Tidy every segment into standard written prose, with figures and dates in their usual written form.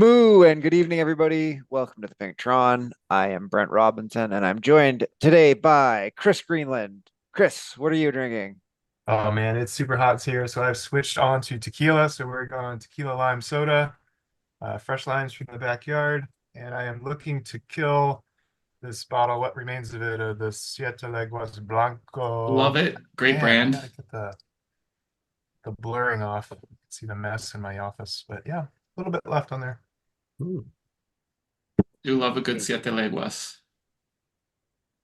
Moo and good evening, everybody. Welcome to the Pinktron. I am Brent Robinson, and I'm joined today by Chris Greenland. Chris, what are you drinking? Oh man, it's super hot here, so I've switched on to tequila. So we're going tequila lime soda, fresh limes from the backyard, and I am looking to kill this bottle, what remains of it, of the Siete Leguas Love Blanco. it. Great Man, I brand. gotta get the blurring off. You can see the mess in my office, but yeah, a little bit left on there. Ooh, Do love a good hey, Siete Leguas.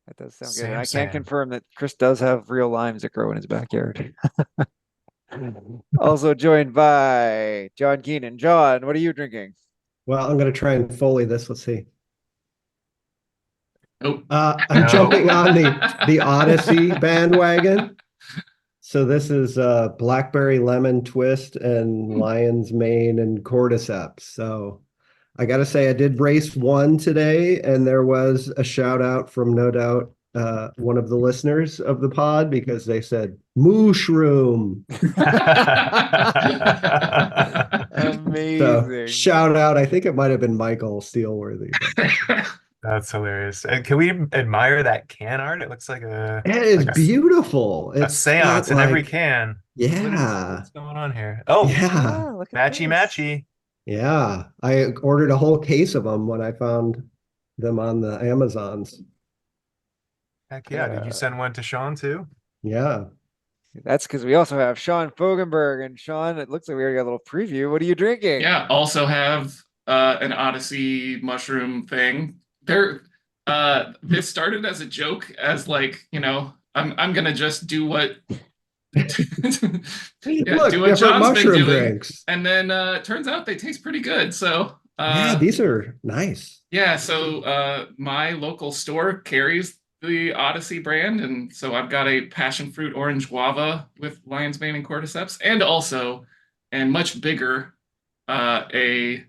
that does sound good. And Sam, I can Sam. confirm that Chris does have real limes that grow in his backyard. Also joined by John Keenan. John, what are you drinking? Well, I'm going to try and Foley this. Let's see. Oh. I'm No. jumping on the Odyssey bandwagon. So this is blackberry lemon twist and lion's mane and cordyceps. So I got to say I did race one today, and there was a shout out from no doubt one of the listeners of the pod because they said mushroom. So Amazing. shout out. I think it might have been Michael Steelworthy, but That's hilarious. And can we admire that can art? It looks like it is like beautiful. a It's got seance in every like, can. yeah, What's going on here? Oh, yeah, Ah, look at matchy this. matchy. yeah. I ordered a whole case of them when I found them on the Amazons. Heck yeah. Did you Uh, send one to Sean too? Yeah. that's because we also have Sean Fogenberg. And Sean, it looks like we already got a little preview. What are you drinking? Yeah, also have an Odyssey mushroom thing. This started as a joke, as like, I'm gonna just do what yeah, do Look, what different John's been mushroom doing. drinks. And then it turns out they taste pretty good. So Yeah, these are nice. yeah, so my local store carries the Odyssey brand, and so I've got a passion fruit orange guava with lion's mane and cordyceps, and also, and much bigger, a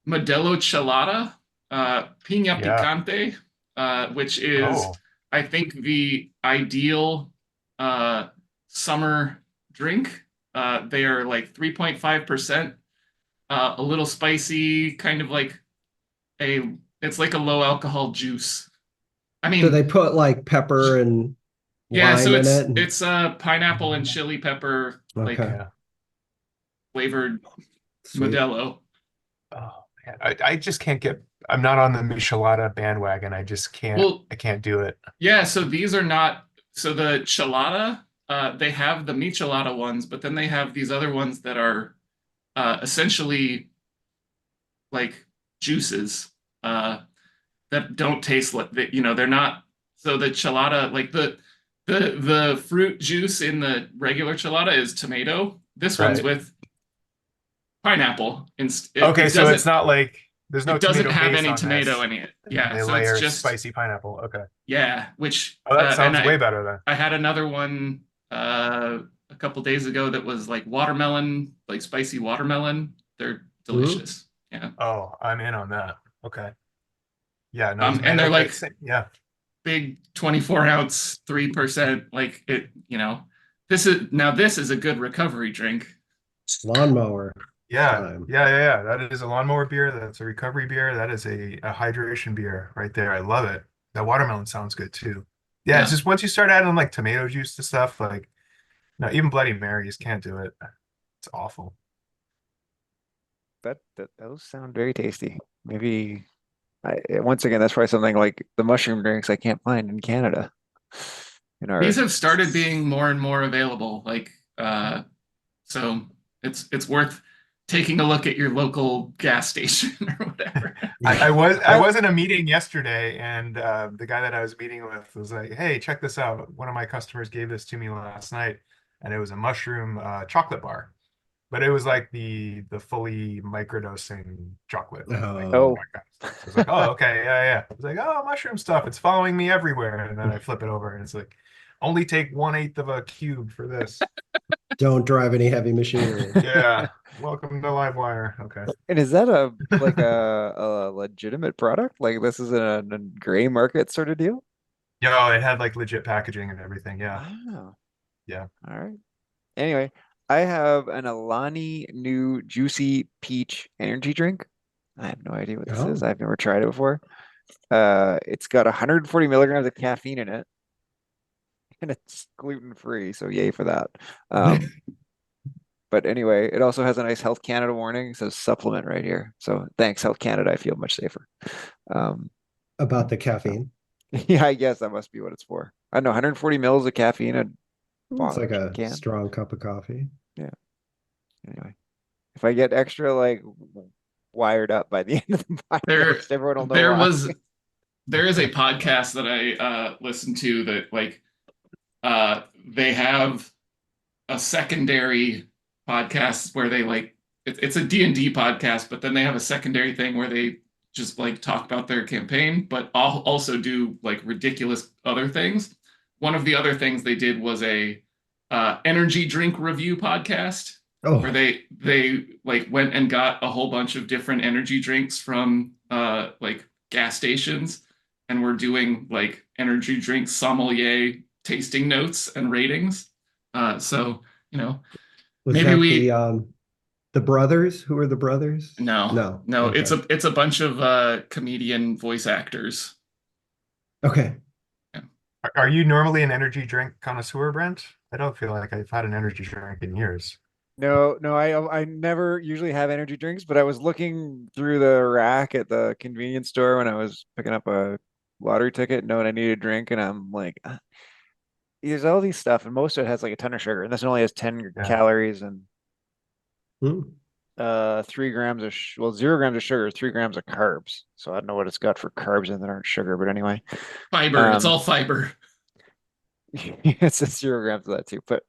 Modelo Chelada, Piña Yeah. Picante, which is, Oh, I think, the ideal uh, summer drink. They are like 3.5%, a little spicy, kind of like it's like a low alcohol juice. I So mean, they put like pepper and yeah, so lime in it. it's pineapple and chili pepper like Okay, yeah. flavored sweet. Modelo. Oh, man. I just can't get, I'm not on the Michelada bandwagon. Well, I can't do it. yeah, so these are not so the chelada, they have the michelada ones, but then they have these other ones that are essentially like juices that don't taste like they're not so the chelada like the fruit juice in the regular chelada is tomato. This one's Right. with pineapple. Okay, so it's not like there's no It doesn't tomato have base any on tomato this. in it. And Yeah, they so it's layer just spicy pineapple. Okay. yeah, which Oh, that and sounds way better then. I had another one a couple days ago that was like watermelon, like spicy watermelon. They're Mm. delicious. Yeah. Oh, I'm in on that. Okay. Yeah, no, And they're okay, like yeah. big 24-ounce, 3%. Like it, this is a good recovery drink. Lawnmower Yeah, time. yeah. That is a lawnmower beer. That's a recovery beer. That is a hydration beer right there. I love it. That watermelon sounds good too. Yeah, it's Yeah. just once you start adding like tomato juice to stuff, like no, even Bloody Marys can't do it. It's awful. That those sound very tasty. Maybe once again, that's probably something like the mushroom drinks I can't find in Canada. In These our have started being more and more available. Like so it's worth taking a look at your local gas station or whatever. I I was in a meeting yesterday, and the guy that I was meeting with was like, "Hey, check this out. One of my customers gave this to me last night, and it was a mushroom chocolate bar, but it was like the fully microdosing chocolate, like Oh, oh. that kind of stuff." So I was like, "Oh, okay, yeah." I was like, "Oh, mushroom stuff. It's following me everywhere." And then I flip it over, and it's like, "Only take 1/8 of a cube for this." don't drive any heavy machinery. Yeah. Welcome to Livewire. Okay. And is that a like a legitimate product? Like this is a gray market sort of deal? Yo, it had like legit packaging and everything. Yeah. Wow. Yeah. All right. Anyway, I have an Alani new juicy peach energy drink. I have no idea what this Oh. is. I've never tried it before. It's got 140 milligrams of caffeine in it, and it's gluten free, so yay for that. But anyway, it also has a nice Health Canada warning. It says supplement right here. So thanks, Health Canada. I feel much safer. Um, About the caffeine. yeah, I guess that must be what it's for. I don't know, 140 mils of caffeine a It's like a can. strong cup of coffee. Yeah. Anyway, if I get extra like wired up by the end of the There, podcast, everyone will know there why. was, there is a podcast that I listened to that like they have a secondary podcast where they like it's a D&D podcast, but then they have a secondary thing where they just like talk about their campaign, but also do like ridiculous other things. One of the other things they did was a energy drink review podcast where Oh, they like went and got a whole bunch of different energy drinks from like gas stations and were doing like energy drink sommelier tasting notes and ratings. So, you know, was maybe that we the brothers? Who are the brothers? no, No. no, Okay. it's a bunch of comedian voice actors. Okay. Yeah. Are you normally an energy drink connoisseur, Brent? I don't feel like I've had an energy drink in years. No, no, I never usually have energy drinks, but I was looking through the rack at the convenience store when I was picking up a lottery ticket, knowing I needed a drink, and I'm like, there's all these stuff, and most of it has like a ton of sugar, and this one only has 10 Yeah. calories and Hmm. 3 grams of 0 grams of sugar, 3 grams of carbs. So I don't know what it's got for carbs in that aren't sugar, but anyway, Fiber, it's all um, fiber. it's a 0 grams of that too. But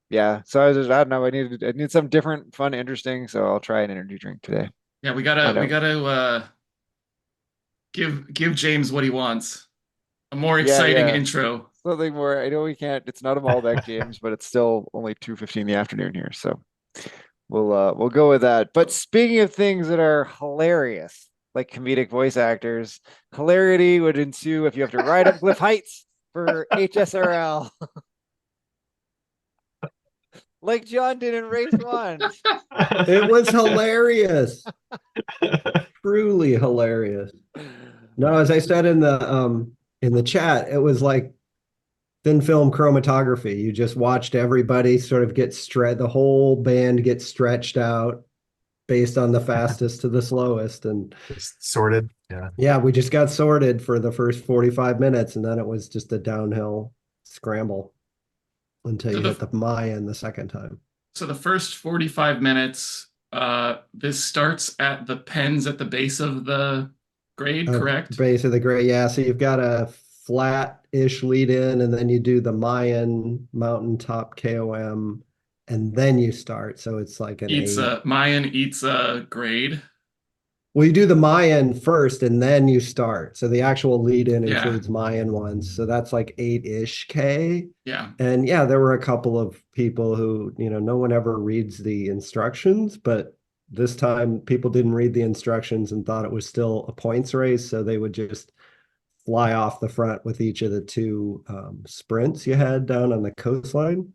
yeah, so I don't know. I need something different, fun, interesting. So I'll try an energy drink today. Yeah, Find we out. gotta give James what he wants. A more Yeah, exciting yeah. intro. Something more. I know we can't. It's not a Malbec, James, but it's still only 2:15 in the afternoon here. So we'll go with that. But speaking of things that are hilarious, like comedic voice actors, hilarity would ensue if you have to ride up Glyph Heights for HSRL, like John did in race one. It was hilarious. Truly hilarious. No, as I said in the chat, it was like thin film chromatography. You just watched everybody sort of get the whole band get stretched out based on the fastest to the slowest. And Just sorted. Yeah. yeah, we just got sorted for the first 45 minutes, and then it was just a downhill scramble until So you hit the the Maya the second time. so the first 45 minutes, this starts at the pens at the base of the grade, correct? Base of the grade. Yeah, so you've got a flat-ish lead in, and then you do the Mayan mountaintop KOM, and then you start. So it's like an Eats eight. a Mayan eats a grade. Well, you do the Mayan first, and then you start. So the actual lead in Yeah. includes Mayan ones. So that's like 8-ish K. Yeah. And yeah, there were a couple of people who, no one ever reads the instructions, but this time people didn't read the instructions and thought it was still a points race. So they would just fly off the front with each of the two sprints you had down on the coastline.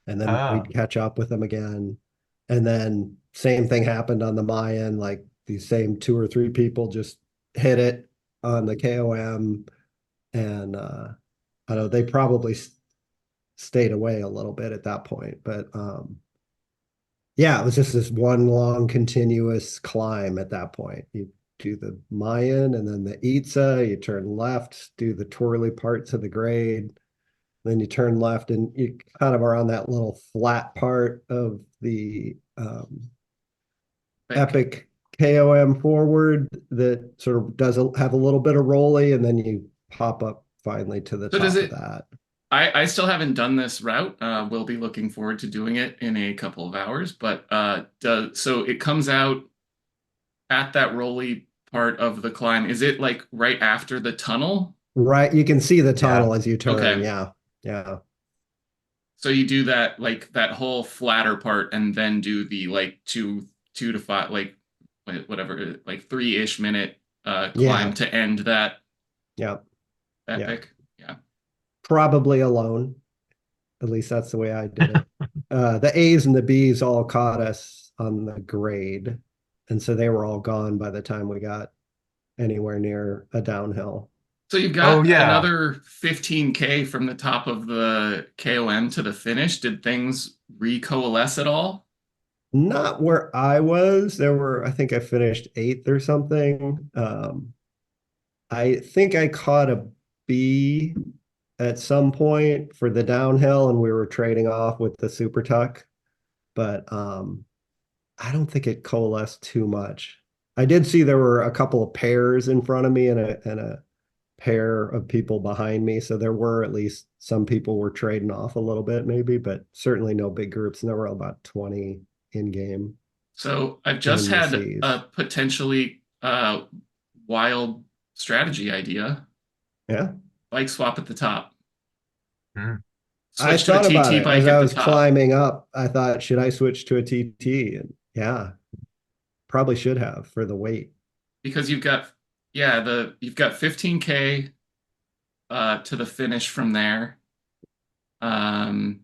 And then we'd catch up with them again. And then same thing happened on the Mayan, like these same two or three people just hit it on the KOM. And I don't know, they probably stayed away a little bit at that point. But yeah, it was just this one long continuous climb at that point. You do the Mayan and then the Itza, you turn left, do the twirly parts of the grade, then you turn left and you kind of are on that little flat part of the epic KOM forward that sort of does have a little bit of rolly, and then you pop up finally to the So top does of it? that. I still haven't done this route. We'll be looking forward to doing it in a couple of hours. But so it comes out at that rolly part of the climb. Is it like right after the tunnel? Right, you can see the tunnel Yeah. as you turn. Okay. Yeah, yeah. So you do that like that whole flatter part, and then do the like 2 to 5, like whatever, like 3-ish minute climb Yeah. to end that Yeah. epic. Yeah. Probably alone. At least that's the way I did it. The A's and the B's all caught us on the grade. And so they were all gone by the time we got anywhere near a downhill. So you've Oh, got yeah. another 15K from the top of the KOM to the finish. Did things recoalesce at all? Not where I was. There were, I think I finished eighth or something. I think I caught a B at some point for the downhill, and we were trading off with the super tuck, but I don't think it coalesced too much. I did see there were a couple of pairs in front of me and a pair of people behind me, so there were at least some people were trading off a little bit, maybe, but certainly no big groups. And there were about 20 in game So I've and just in the had Cs. a potentially wild strategy idea. Yeah. Bike swap at the top. Hmm. I Switch to a thought about TT it bike as at I the was top. climbing up. I thought, should I switch to a TT? And yeah, probably should have for the weight. Because you've got 15K to the finish from there. Um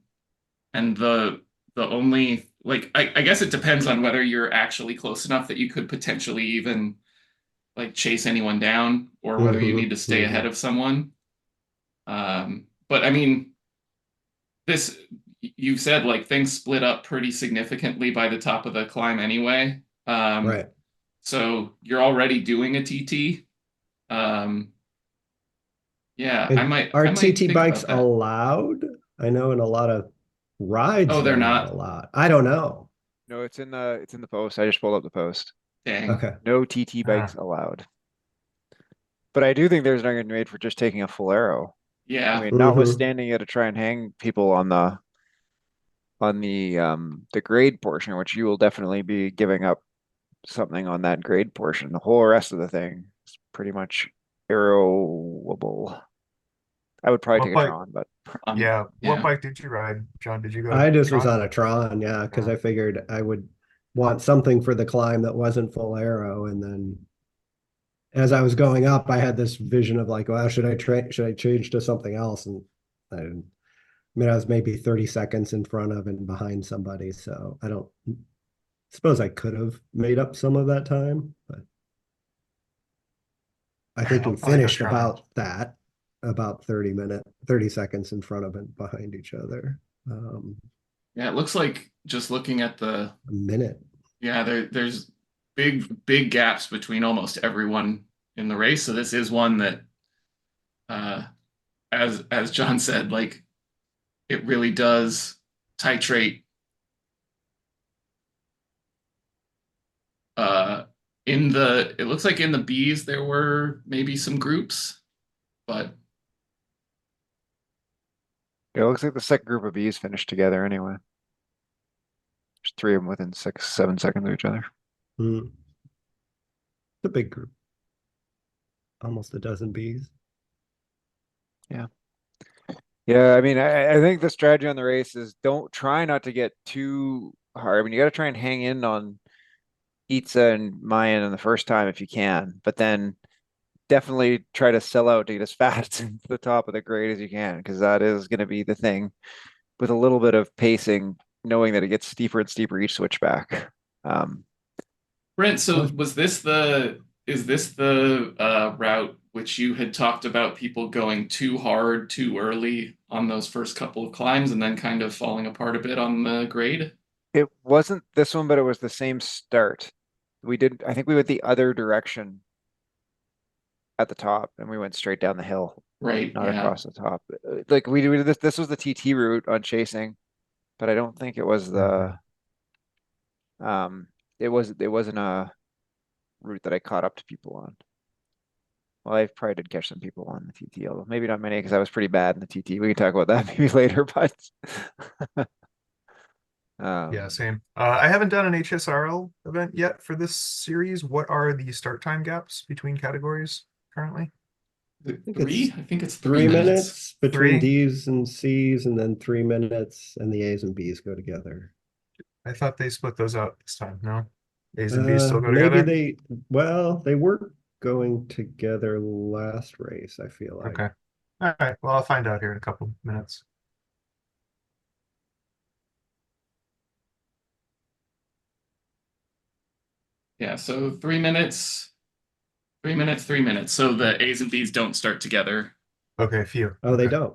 and the only like I guess it depends on whether you're actually close enough that you could potentially even like chase anyone down or whether you need to stay ahead of someone. But I mean, this you've said like things split up pretty significantly by the top of the climb anyway. Right. So you're already doing a TT. Um, yeah, And I are might TT think bikes about that. allowed? I know in a lot of rides Oh, they're they're not not. allowed. I don't know. No, it's in the post. I just pulled up the post. Dang. Okay. No TT bikes allowed. But I do think there's an argument made for just taking a full arrow. I Yeah. mean, Hmm. notwithstanding you to try and hang people on the grade portion, which you will definitely be giving up something on that grade portion. The whole rest of the thing is pretty much arrowable. I would probably What take a bike? Tron, but Yeah. What Yeah. bike did you ride, John? Did you go I just was Tron? on a Tron, yeah, because Uh, I figured I would want something for the climb that wasn't full arrow. And then as I was going up, I had this vision of like, well, should I change to something else? And I didn't. I mean, I was maybe 30 seconds in front of and behind somebody, so I don't suppose I could have made up some of that time, but I all right, think I'll we probably go finished Tron. about 30 seconds in front of and behind each other. Yeah, it looks like just looking at the A minute. yeah, there's big gaps between almost everyone in the race. So this is one that uh as John said, like it really does titrate uh in the it looks like in the Bs there were maybe some groups, but it looks like the second group of Bs finished together anyway. There's three of them within 6, 7 seconds of each other. It's a big group, almost a dozen bees. Yeah. Yeah, I mean, I think the strategy on the race is don't try not to get too hard. I mean, you got to try and hang in on Itza and Mayan in the first time if you can, but then definitely try to sell out to get as fast to the top of the grade as you can, because that is going to be the thing with a little bit of pacing, knowing that it gets steeper and steeper each switchback. Um, Brent, so Well, was this the is this the route which you had talked about people going too hard too early on those first couple of climbs and then kind of falling apart a bit on the grade? it wasn't this one, but it was the same start. I think we went the other direction at the top and we went straight down the hill, Right, not yeah. across the top. Like we did this was the TT route on chasing, but I don't think it was Mhm. um it wasn't a route that I caught up to people on. Well, I probably did catch some people on the TT, although maybe not many because I was pretty bad in the TT. We can talk about that maybe later, but Yeah, um same. I haven't done an HSRL event yet for this series. What are the start time gaps between categories currently? Is it I think it's 3? I think it's 3 minutes. 3 minutes between 3? D's and C's, and then 3 minutes, and the A's and B's go together. I thought they split those out this time. No? A's and B's still go Maybe together? they were going together last race, I feel like. Okay. All right. Well, I'll find out here in a couple minutes. Yeah, so 3 minutes, 3 minutes, 3 minutes. So the A's and B's don't start together. Okay, phew. Oh, they Okay. don't.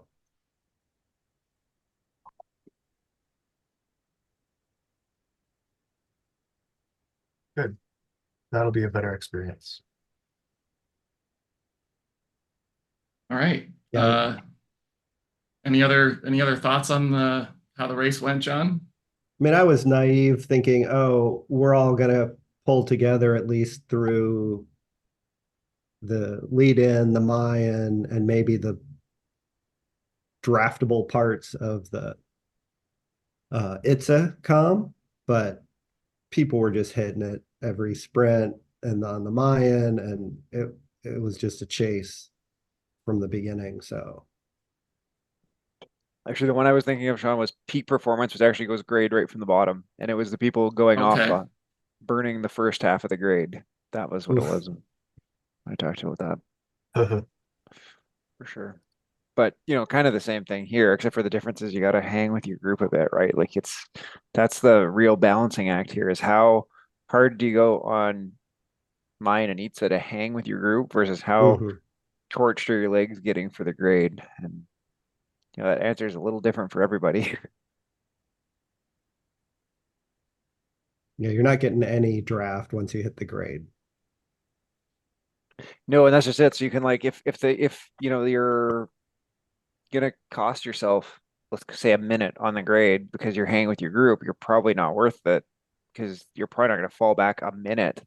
Good. That'll be a better experience. All right. Yeah. Any other thoughts on the how the race went, John? I mean, I was naive thinking, oh, we're all gonna pull together at least through the lead in, the Mayan, and maybe the draftable parts of the Itza com, but people were just hitting it every sprint and on the Mayan, and it was just a chase from the beginning. So Actually, the one I was thinking of, Sean, was peak performance, which actually goes grade right from the bottom, and it was the people going off Okay. burning the first half of the grade. That was what it oof. was. I talked about that for sure. But kind of the same thing here, except for the difference is you got to hang with your group a bit, right? Like that's the real balancing act here is how hard do you go on Mayan and Itza to hang with your group versus how Mhm. torched are your legs getting for the grade? And that answer is a little different for everybody. Yeah, you're not getting any draft once you hit the grade. No, and that's just it. So you can like if you're gonna cost yourself, let's say a minute on the grade because you're hanging with your group, you're probably not worth it because you're probably not gonna fall back a minute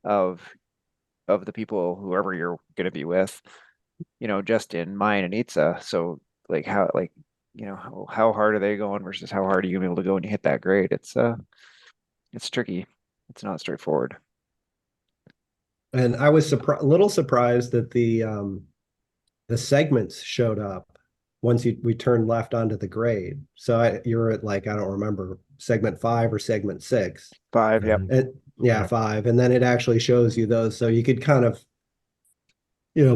of the people, whoever you're gonna be with, just in Mayan and Itza. So like how hard are they going versus how hard are you gonna be able to go when you hit that grade? It's tricky. It's not straightforward. And I was a little surprised that the segments showed up once we turned left onto the grade. So you're at like, I don't remember, segment 5 or segment 6. 5, yep. Mhm. And yeah, Yeah. 5. And then it actually shows you those. So you could kind of,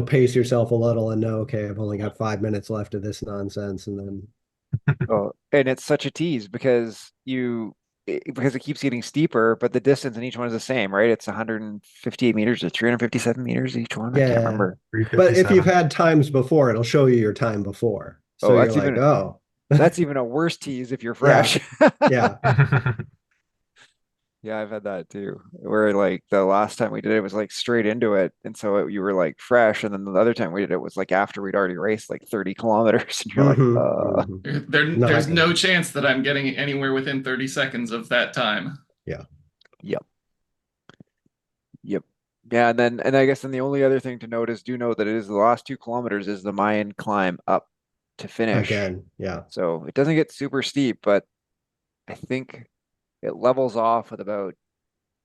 pace yourself a little and know, okay, I've only got 5 minutes left of this nonsense. And then, Oh, and it's such a tease because it keeps getting steeper, but the distance in each one is the same, right? It's 158 meters or 357 meters each one. I can't yeah. remember. But if you've 357. had times before, it'll show you your time before. So Oh, you're like, oh, that's even a worse tease if you're yeah, fresh. yeah. Yeah, I've had that too. Where like the last time we did it was like straight into it, and so you were like fresh, and then the other time we did it was like after we'd already raced like 30 kilometers, and you're like, Not There's good. no chance that I'm getting anywhere within 30 seconds of that time. Yeah. yep, yep, yeah. And I guess then the only other thing to note is do note that it is the last 2 kilometers is the Mayan climb up to finish, Again, yeah. so it doesn't get super steep, but I think it levels off with about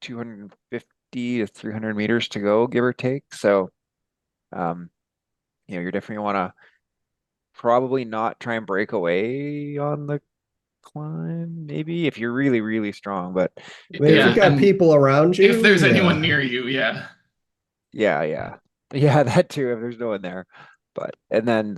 250 to 300 meters to go, give or take. So, um, you're definitely want to probably not try and break away on the climb, maybe if you're really, really strong. But I mean, if you've Yeah, got and people around if you, there's anyone yeah. near you, yeah. yeah, yeah, that too, if there's no one there. But, and then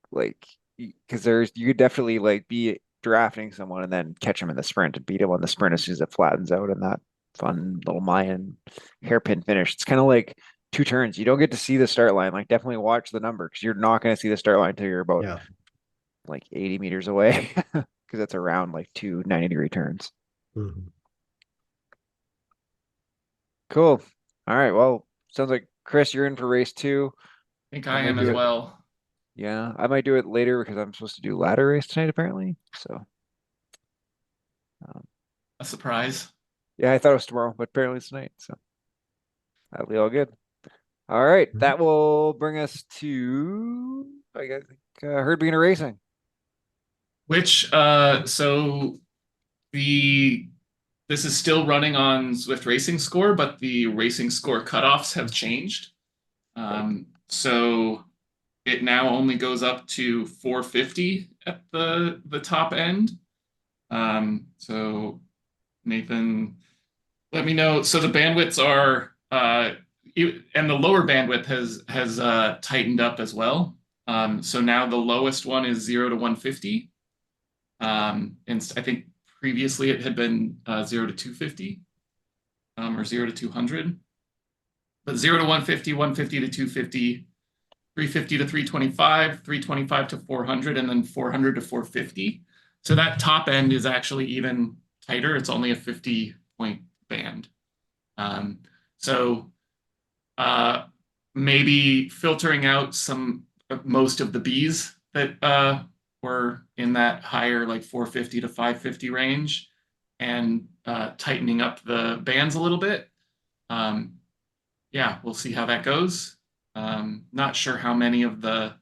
like, because you could definitely like be drafting someone and then catch them in the sprint and beat them on the sprint as soon as it flattens out and that fun little Mayan hairpin finish. It's kind of like 2 turns. You don't get to see the start line. Like definitely watch the number because you're not going to see the start line until you're about Yeah. like 80 meters away because it's around like 2 90-degree turns. Mhm. Cool. All right. Well, sounds like Chris, you're in for race 2. I think I I might am do as it. well. Yeah, I might do it later because I'm supposed to do ladder race tonight apparently. So, um, A surprise. yeah, I thought it was tomorrow, but apparently it's tonight. So that'll be all good. All right, Mhm. that will bring us to I think herd beginner racing. Which so the this is still running on Swift Racing Score, but the racing score cutoffs have changed. Right. So it now only goes up to 450 at the top end. So Nathan, let me know. So the bandwidths are and the lower bandwidth has tightened up as well. So now the lowest one is 0 to 150. And I think previously it had been 0 to 250. or 0 to 200. But 0 to 150, 150 to 250, 350 to 325, 325 to 400, and then 400 to 450. So that top end is actually even tighter. It's only a 50-point band. So maybe filtering out most of the Bs that were in that higher like 450 to 550 range, and tightening up the bands a little bit. Yeah, we'll see how that goes. Not sure how many of the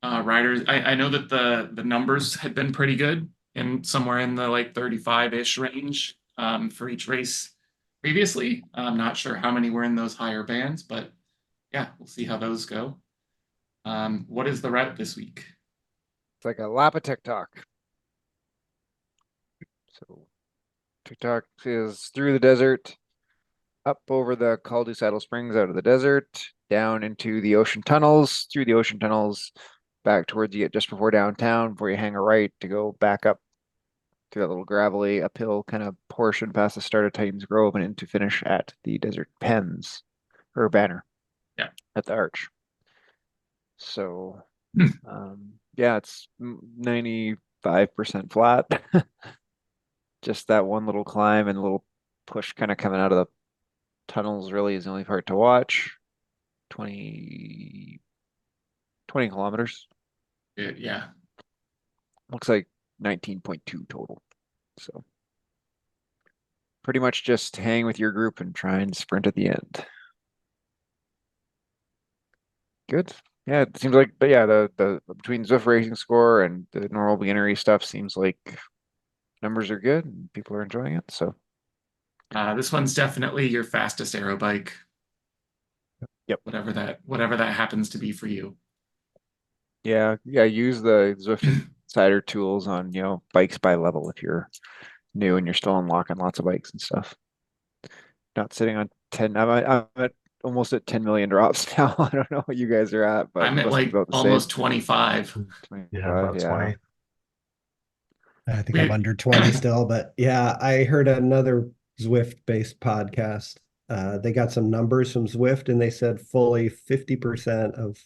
riders. I know that the numbers had been pretty good, and somewhere in the like 35-ish range for each race previously. I'm not sure how many were in those higher bands, but yeah, we'll see how those go. What is the route this week? It's like a lap of TikTok. So TikTok is through the desert, up over the Col du Saddle Springs, out of the desert, down into the ocean tunnels, through the ocean tunnels, back towards you just before downtown, before you hang a right to go back up through that little gravelly uphill kind of portion past the start of Titans Grove and into finish at the Desert Pens or banner. Yeah. At the arch. So Hmm. yeah, it's 95% flat. Just that one little climb and a little push kind of coming out of the tunnels really is the only part to watch. 20 kilometers. Yeah. Looks like 19.2 total. So pretty much just hang with your group and try and sprint at the end. Good. Yeah, it seems like, but yeah, the between Zwift Racing Score and the normal beginnery stuff seems like numbers are good and people are enjoying it. So This one's definitely your fastest aero bike. Yep. Whatever that happens to be for you. yeah, use the Zwift Insider tools on, bikes by level if you're new and you're still unlocking lots of bikes and stuff. Not sitting on 10. I'm at almost at 10 million drops now. I don't know what you guys are at, but I'm you at must be like about the same. almost 25. 25, about 20. I think I'm under 20 still, but yeah, I heard another Zwift-based podcast. They got some numbers from Zwift, and they said fully 50% of,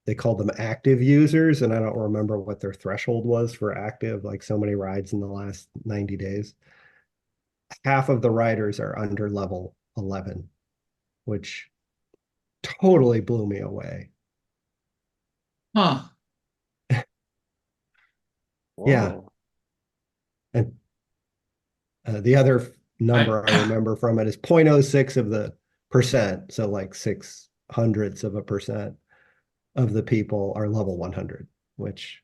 they called them active users, and I don't remember what their threshold was for active, like so many rides in the last 90 days. Half of the riders are under level 11, which totally blew me away. Huh. Yeah. Whoa. And the other number I I remember from it is 0.06 of the percent. So like 0.06% of the people are level 100, which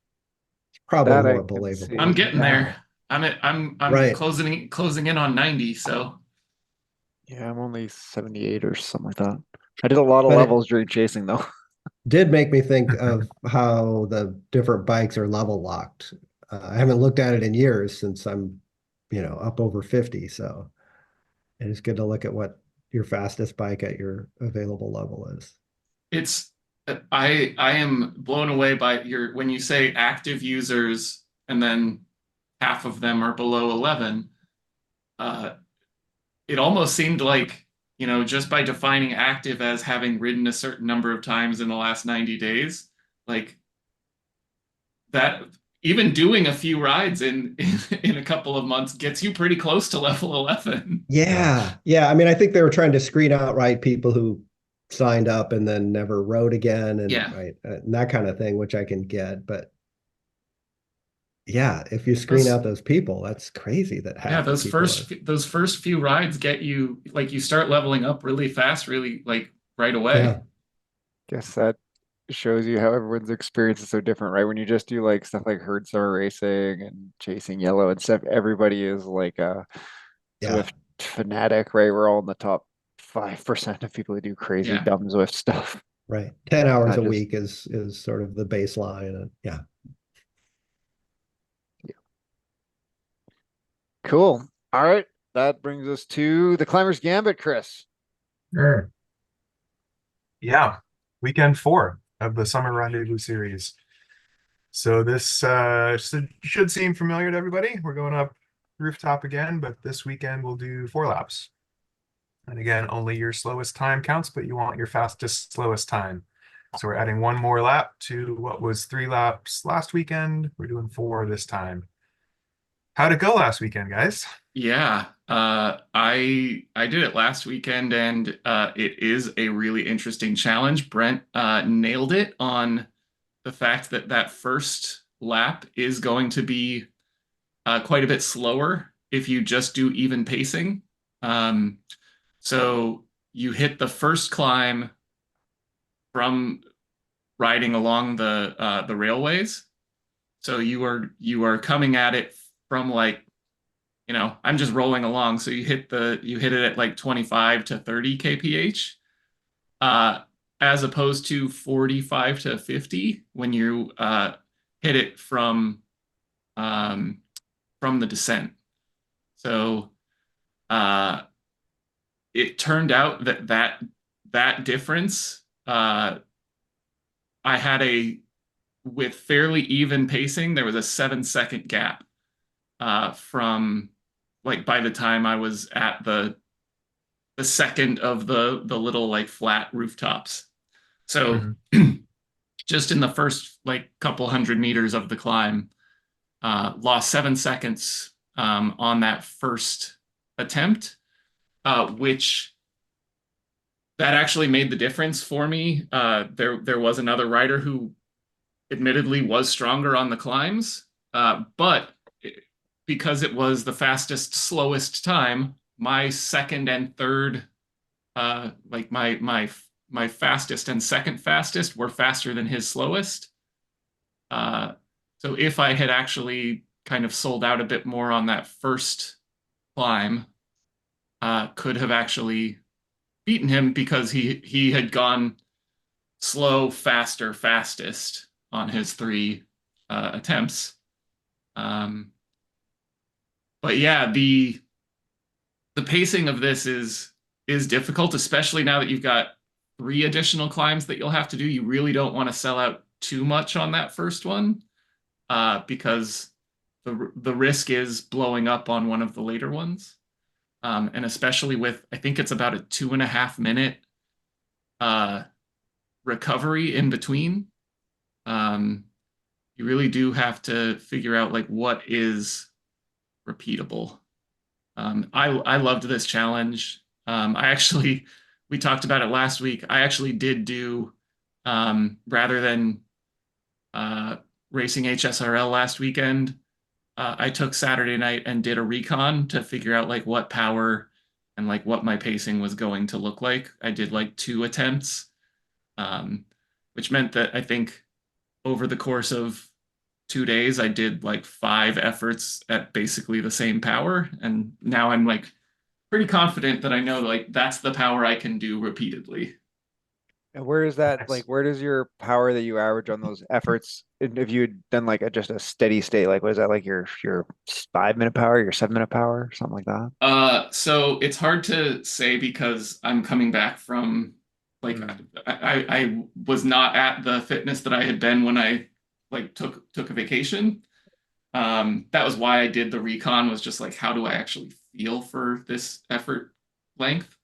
is probably That I more can believable. I'm see. getting there. I'm Right. closing in on 90, so Yeah, I'm only 78 or something like that. I did a lot of But it levels during chasing though. did make me think of how the different bikes are level locked. I haven't looked at it in years since I'm, up over 50. So it is good to look at what your fastest bike at your available level is. it's I am blown away by your when you say active users and then half of them are below 11. Uh, it almost seemed like, just by defining active as having ridden a certain number of times in the last 90 days, like that, even doing a few rides in a couple of months gets you pretty close to level 11. Yeah. Yeah. I mean, I think they were trying to screen out, right, people who signed up and then never rode again and Yeah. right, and that kind of thing, which I can get. But yeah, if you screen Those, out those people, that's crazy that yeah, half the people are. those first few rides get you, like, you start leveling up really fast, really, like, right away. Yeah. Guess that shows you how everyone's experience is so different, right? When you just do like stuff like herd summer racing and chasing yellow and stuff, everybody is like a Yeah. Zwift fanatic, right? We're all in the top 5% of people who do crazy Yeah. dumb Zwift stuff. Right. 10 hours Not a just week is sort of the baseline. And yeah. yeah. Cool. All right. That brings us to the Climber's Gambit, Chris. Sure. Yeah, weekend 4 of the Summer Rendezvous series. So this should seem familiar to everybody. We're going up rooftop again, but this weekend we'll do 4 laps. And again, only your slowest time counts, but you want your fastest, slowest time. So we're adding one more lap to what was 3 laps last weekend. We're doing 4 this time. How'd it go last weekend, guys? Yeah, I did it last weekend, and it is a really interesting challenge. Brent nailed it on the fact that that first lap is going to be quite a bit slower if you just do even pacing. Um, so you hit the first climb from riding along the railways. So you are coming at it from like, I'm just rolling along. So you hit it at like 25 to 30 kph, uh, as opposed to 45 to 50 when you hit it um, from the descent. So uh, it turned out that difference, I had with fairly even pacing, there was a 7-second gap from like by the time I was at the second of the little like flat rooftops. So Mhm. just in the first like couple hundred meters of the climb, lost 7 seconds on that first attempt, which that actually made the difference for me. There was another rider who admittedly was stronger on the climbs, but because it was the fastest, slowest time, my second and third, like my fastest and second fastest were faster than his slowest. Uh, so if I had actually kind of sold out a bit more on that first climb, could have actually beaten him because he had gone slow, faster, fastest on his 3 attempts. Um, but yeah, the pacing of this is difficult, especially now that you've got 3 additional climbs that you'll have to do. You really don't want to sell out too much on that first one, because the risk is blowing up on one of the later ones. And especially with, I think it's about a 2.5 minute uh, recovery in between. Um, you really do have to figure out like what is repeatable. I loved this challenge. I actually we talked about it last week. I actually did do, rather than uh, racing HSRL last weekend, I took Saturday night and did a recon to figure out like what power and like what my pacing was going to look like. I did like 2 attempts, um, which meant that I think over the course of 2 days, I did like 5 efforts at basically the same power. And now I'm like pretty confident that I know like that's the power I can do repeatedly. And where is that, Nice. like, where does your power that you average on those efforts, if you had done like just a steady state, like what is that, like your 5 minute power, your 7 minute power, something like that? So it's hard to say because I'm coming back from like Mm. I was not at the fitness that I had been when I like took a vacation. That was why I did the recon, was just like, how do I actually feel for this effort length?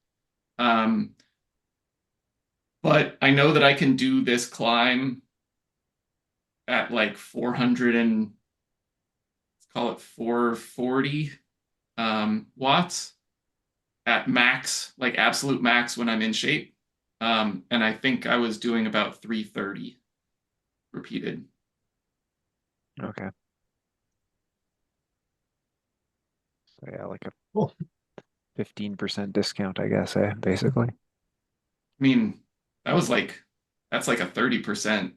Um, but I know that I can do this climb at like 400 and let's call it 440 watts at max, like absolute max when I'm in shape. And I think I was doing about 330 repeated. Okay. So yeah, like a Cool. 15% discount, I guess, basically. I mean, that was like that's like a 30%,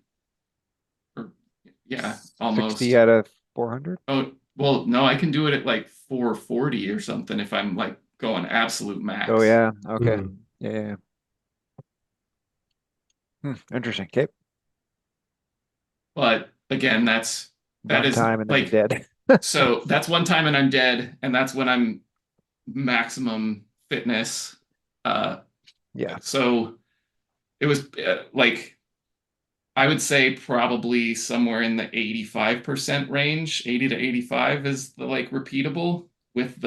or yeah, 60 almost. out of 400? Oh, well, no, I can do it at like 440 or something if I'm like going absolute Oh max. yeah. Okay. Mhm. Yeah. Yeah, yeah. Interesting. Okay. But again, that One is time and then you're like, dead. so that's one time and I'm dead, and that's when I'm maximum fitness. Uh, Yeah. so it was like I would say probably somewhere in the 85% range. 80 to 85 is the like repeatable with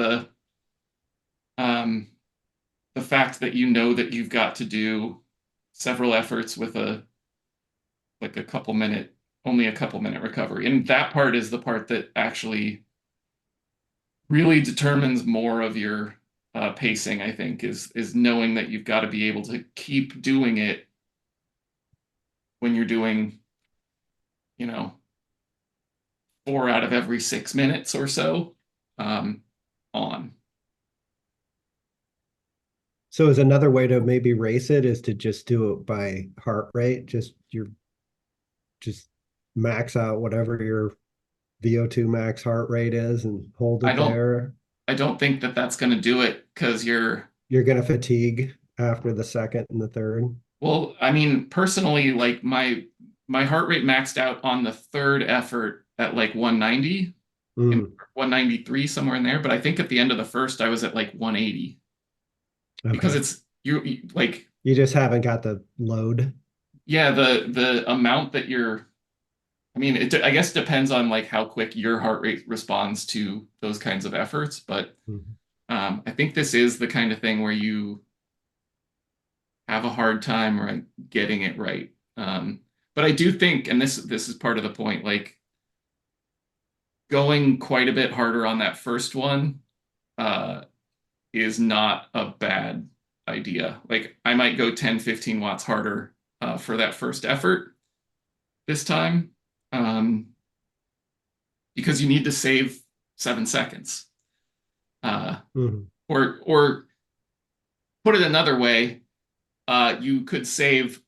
um the fact that you know that you've got to do several efforts with like only a couple minute recovery. And that part is the part that actually really determines more of your pacing, I think, is knowing that you've got to be able to keep doing it when you're doing, you know, 4 out of every 6 minutes or so on. So is another way to maybe race it is to just do it by heart rate, just max out whatever your VO2 max heart rate is and hold I it don't there. I don't think that that's going to do it because You're gonna fatigue after the second and the third. well, I mean, personally, like my heart rate maxed out on the third effort at like 190 and Mm, 193 somewhere in there, but I think at the end of the first I was at like 180 because okay. it's like You just haven't got the load. yeah, the amount that you're I mean, I guess depends on like how quick your heart rate responds to those kinds of efforts, but Mhm. I think this is the kind of thing where you have a hard time right getting it right. But I do think, and this is part of the point, like going quite a bit harder on that first one uh, is not a bad idea. Like I might go 10, 15 watts harder for that first effort this time because you need to save 7 seconds. Mhm. Or put it another way, you could save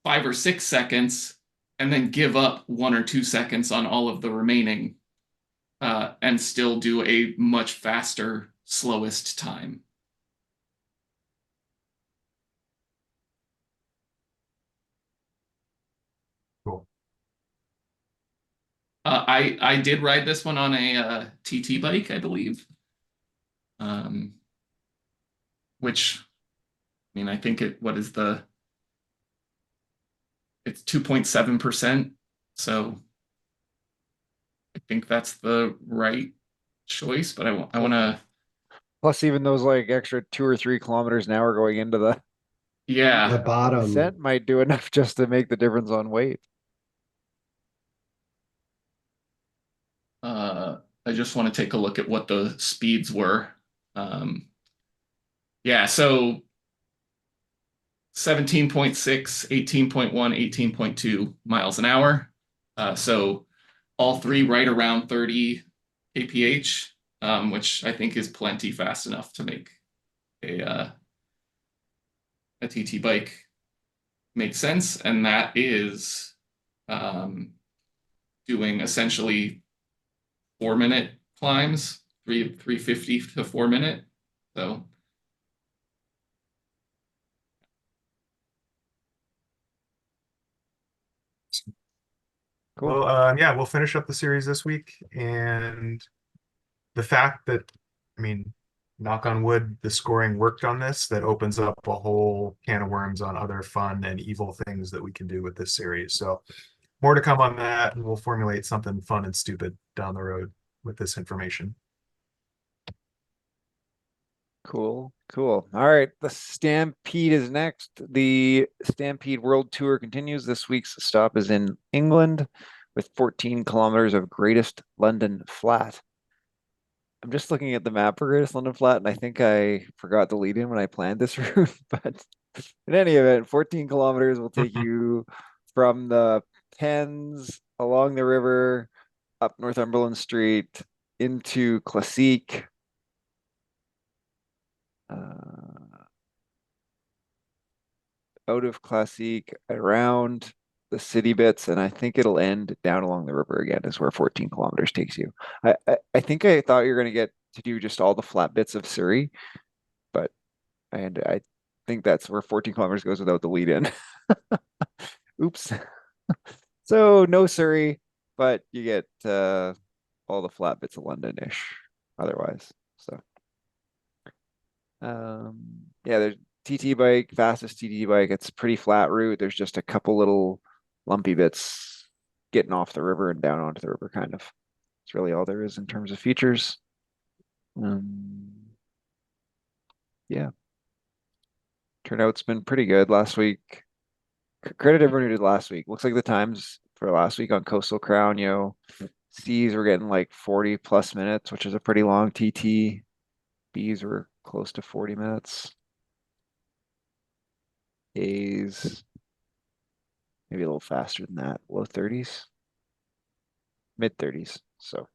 5 or 6 seconds and then give up 1 or 2 seconds on all of the remaining and still do a much faster, slowest time. Cool. I did ride this one on a TT bike, I believe, which I mean I think it's 2.7%, so I think that's the right choice. But I want to Plus, even those like extra 2 or 3 kilometers an hour going into the The yeah. bottom. descent might do enough just to make the difference on weight. I just want to take a look at what the speeds were. Um, yeah, so 17.6, 18.1, 18.2 miles an hour. So all three right around 30 kph, which I think is plenty fast enough to make a TT bike make sense. And that is um, doing essentially 4 minute climbs, 350 to 4 minute. So Cool. Well, yeah, we'll finish up the series this week, and the fact that, I mean, knock on wood, the scoring worked on this, that opens up a whole can of worms on other fun and evil things that we can do with this series. So more to come on that, and we'll formulate something fun and stupid down the road with this information. Cool. Cool. All right. The Stampede is next. The Stampede World Tour continues. This week's stop is in England with 14 kilometers of Greatest London Flat. I'm just looking at the map for Greatest London Flat, and I think I forgot to lead in when I planned this route. But in any event, 14 kilometers will take you from the Thames along the river, up Northumberland Street, into Classique, out of Classique, around the city bits, and I think it'll end down along the river again, is where 14 kilometers takes you. I think I thought you were going to get to do just all the flat bits of Surrey, but I think that's where 14 kilometers goes without the lead in. Oops. So no Surrey, but you get all the flat bits of London-ish otherwise. So yeah, there's TT bike, fastest TT bike. It's pretty flat route. There's just a couple little lumpy bits getting off the river and down onto the river, kind of. It's really all there is in terms of features. Yeah. Turnout's been pretty good last week. Credit everyone who did last week. Looks like the times for last week on Coastal Crown, C's were getting like 40 plus minutes, which is a pretty long TT. B's were close to 40 minutes. A's maybe a little faster than that, low 30s, mid 30s. So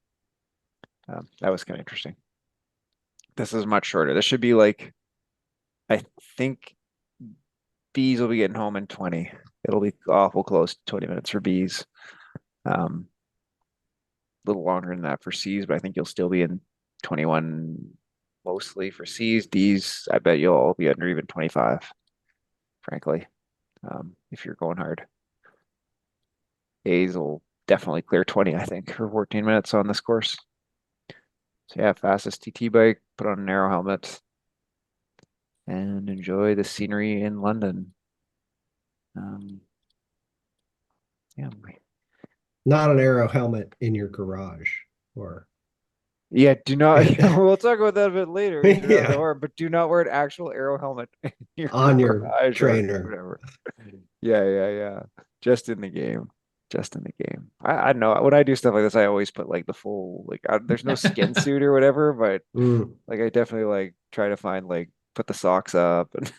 that was kind of interesting. This is much shorter. This should be like, I think B's will be getting home in 20. It'll be awful close to 20 minutes for B's. A little longer than that for C's, but I think you'll still be in 21 mostly for C's. D's, I bet you'll all be under even 25, frankly, if you're going hard. A's will definitely clear 20, I think, for 14 minutes on this course. So yeah, fastest TT bike, put on an aero helmet, and enjoy the scenery in London. Yeah, Not an aero helmet in your garage, or yeah, do not. We'll talk about that a bit later. Yeah. But do not wear an actual aero helmet in your on your garage or trainer. whatever. Yeah. Just in the game. Just in the game. I know when I do stuff like this, I always put like the full there's no skin suit or whatever, but like I definitely like try to find like put the socks up and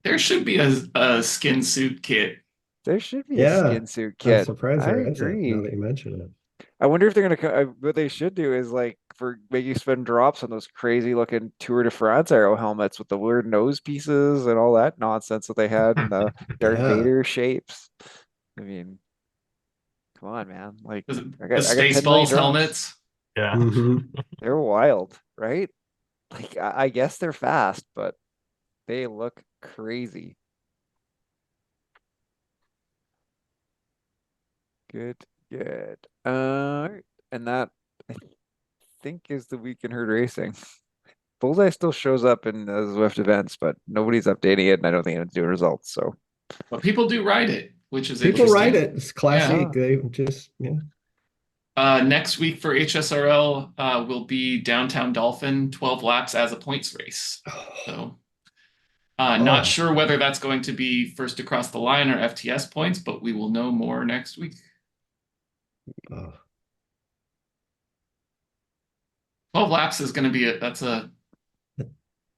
There should be a skin suit kit. there should be a Yeah, skin suit I'm kit. surprised I there isn't, now agree. that you mention it. I wonder if they're gonna what they should do is like for make you spend drops on those crazy looking Tour de France aero helmets with the weird nose pieces and all that nonsense that they had and the Darth Yeah. Vader shapes. I mean, come on, man. Like The I got 10 million Spaceballs drops. helmets. Yeah. Mhm. They're wild, right? Like I guess they're fast, but they look crazy. Good, good. And that I think is the week in herd racing. Bullseye still shows up in the Zwift events, but nobody's updating it, and I don't think it's doing results. So But people do ride it, which is People interesting. ride it. It's classic. Yeah. They just, Next week for HSRL will be Downtown Dolphin 12 laps as a points race. So not Oh. sure whether that's going to be first across the line or FTS points, but we will know more next week. Oh. 12 laps is going to be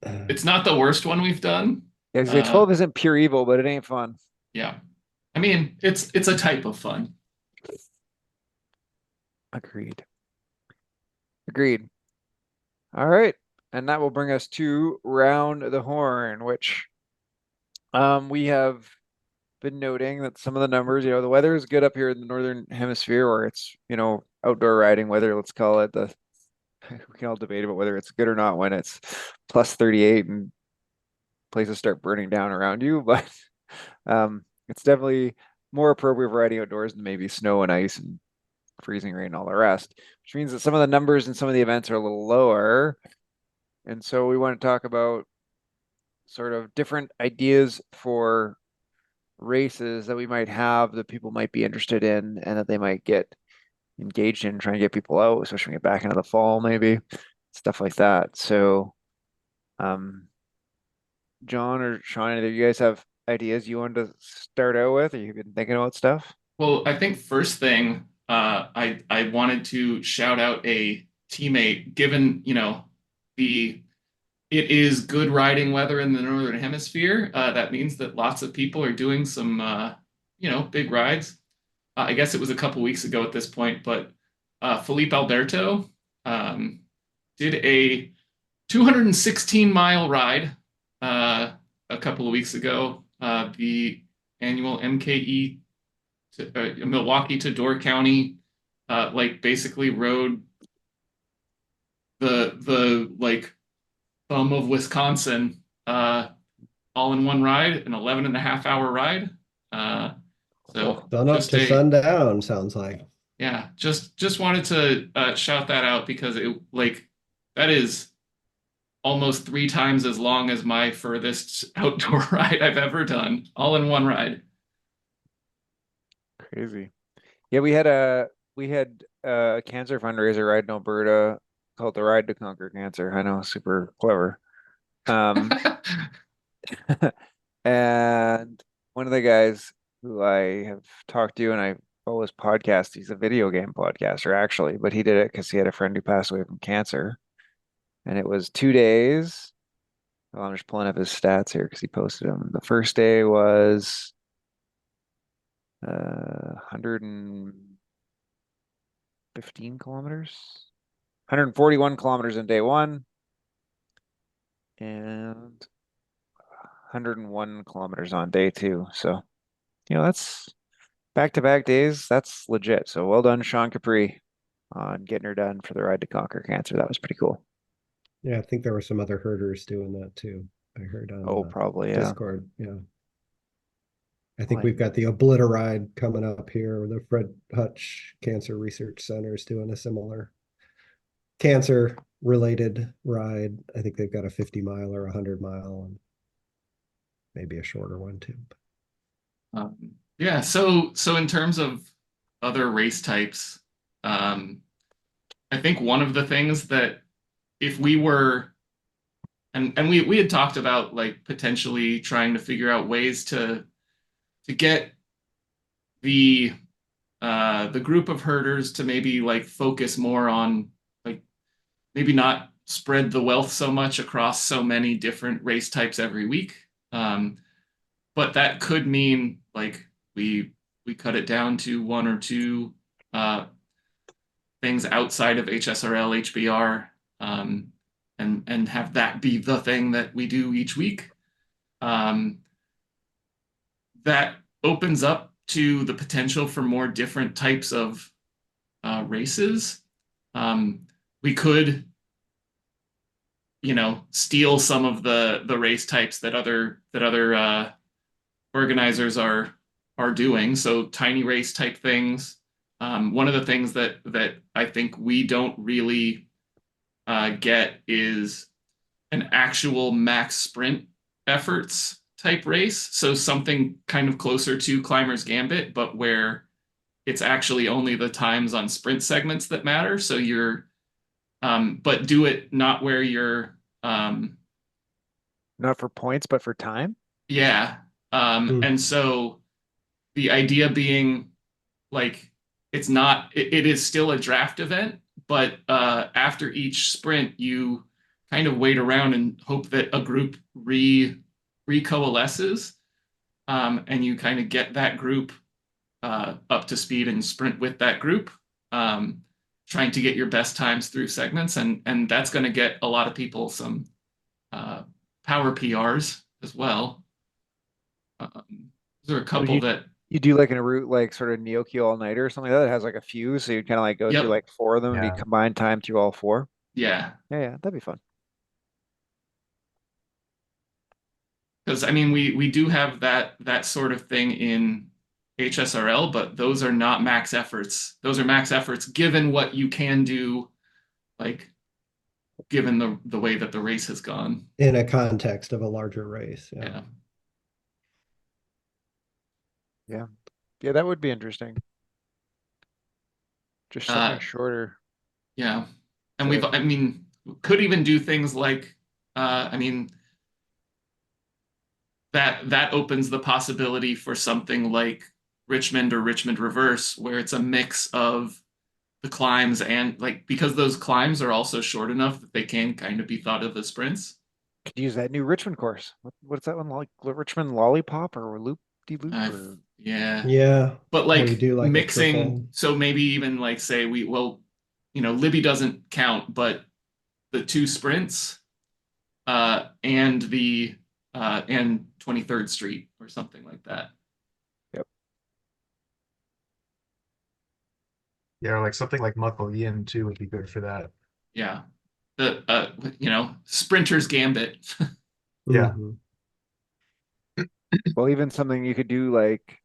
it's not the worst one we've done. Yeah, 'cause 12 isn't pure evil, but it ain't fun. Yeah. I mean, it's a type of fun. Agreed. All right. And that will bring us to Round the Horn, which we have been noting that some of the numbers, the weather is good up here in the northern hemisphere, or it's, outdoor riding weather, let's call it. We can all debate about whether it's good or not when it's plus 38 and places start burning down around you, but it's definitely more appropriate for riding outdoors than maybe snow and ice and freezing rain and all the rest, which means that some of the numbers in some of the events are a little lower. And so we want to talk about sort of different ideas for races that we might have that people might be interested in and that they might get engaged in trying to get people out, especially when we get back into the fall, maybe stuff like that. So, John or Sean, either you guys have ideas you wanted to start out with, or you've been thinking about stuff? Well, I think first thing, I wanted to shout out a teammate, given, it is good riding weather in the Northern Hemisphere. That means that lots of people are doing some, big rides. I guess it was a couple weeks ago at this point, but Felipe Alberto did a 216-mile ride a couple of weeks ago. The annual MKE Milwaukee to Door County, basically rode the thumb of Wisconsin all in one ride, an 11 and a half hour ride. So Sun up to sundown, sounds like. Yeah, just wanted to shout that out because that is almost 3 times as long as my furthest outdoor ride I've ever done, all in one ride. Crazy. Yeah, we had a cancer fundraiser ride in Alberta called the Ride to Conquer Cancer. I know, super clever. And one of the guys who I have talked to and I follow his podcast, he's a video game podcaster actually, but he did it because he had a friend who passed away from cancer. And it was 2 days. Well, I'm just pulling up his stats here because he posted them. The first day was 115 kilometers, 141 kilometers in day one, and 101 kilometers on day two. So, that's back-to-back days. That's legit. So well done, Sean Capri, on getting her done for the Ride to Conquer Cancer. That was pretty cool. Yeah, I think there were some other herders doing that too. I heard on Oh, probably, yeah. Discord. Yeah. I think Like, we've got the Obliteride coming up here. The Fred Hutch Cancer Research Center is doing a similar cancer related ride. I think they've got a 50 mile or 100 mile and maybe a shorter one too. Yeah, so in terms of other race types, I think one of the things that if we were and we had talked about like potentially trying to figure out ways to get the group of herders to maybe like focus more on like maybe not spread the wealth so much across so many different race types every week. But that could mean like we cut it down to one or two things outside of HSRL, HBR, and have that be the thing that we do each week. That opens up to the potential for more different types of races. We could, steal some of the race types that other organizers are doing. So tiny race type things. One of the things that I think we don't really get is an actual max sprint efforts type race. So something kind of closer to Climber's Gambit, but where it's actually only the times on sprint segments that matter. So but do it not where you're, not for points, but for time. yeah. And so the idea being like, it is still a draft event, but after each sprint, you kind of wait around and hope that a group recoalesces, and you kind of get that group up to speed and sprint with that group, trying to get your best times through segments, and that's going to get a lot of people some power PRs as well. There are a couple that you do like in a route like sort of Gnocchi all-nighter or something like that. It has like a few, so you kind of like go through Yep. like four of them and Yeah. you combine time through all four. Yeah. Yeah, that'd be fun. Because I mean, we do have that sort of thing in HSRL, but those are not max efforts. Those are max efforts given what you can do, like given the way that the race has gone. In a context of a larger race. Yeah. Yeah. Yeah, that would be interesting. Just something shorter. Yeah. And I mean, could even do things like, I mean, that opens the possibility for something like Richmond or Richmond Reverse, where it's a mix of the climbs and like, because those climbs are also short enough that they can kind of be thought of as sprints. Could use that new Richmond course. What's that one like? Richmond Lollipop or Loop de Loop? Or... Yeah. Yeah. But like we do like mixing, so maybe even like say Libby doesn't count, but the two sprints and the and 23rd Street or something like that. Yep. Yeah, or like something like Muckle Yin too would be good for that. Yeah. The Sprinter's Gambit. Yeah. Well, even something you could do like